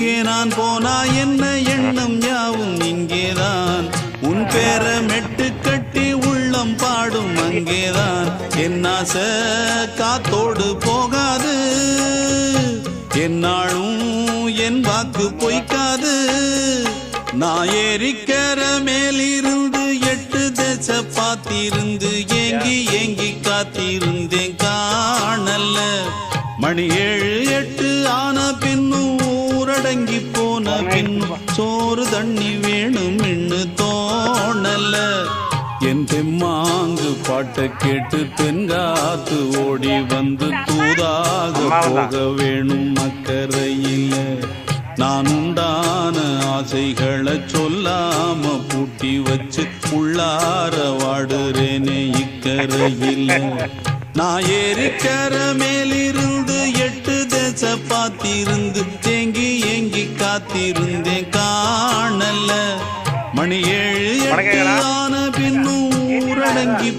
எங்கே நான் போனா என்ன எண்ணம் யாவும் இங்கேதான் உன் பேர மெட்டு கட்டி உள்ளம் பாடும் அங்கேதான் என் ஆசை காத்தோடு போகாது என்னாலும் என் வாக்கு பொய்க்காது நான் ஏறிக்கர மேலிருந்து 8 தேச பார்த்திருந்து ஏங்கி ஏங்கி காத்திருந்தேன் காணல்ல மணி 7 8 ஆன பின்னும் ஊரடங்கி போன பின்னும் சோறு தண்ணி வேணும் இன்னு தோணல்ல என் தெம்மாங்கு பாட்டை கேட்டு தென்காத்து ஓடி வந்து தூதாக போக வேணும் அக்கறையில் நான் உண்டான ஆசைகளை சொல்லாம பூட்டி வச்சு உள்ளார வாடுறேனே இக்கரையில் நான் ஏறிக்கர மேலிருந்து 8 தேச பார்த்திருந்து ஏங்கி ஏங்கி காத்திருந்தேன் காணல்ல மணி 7 8 ஆன பின்னும் ஊரடங்கி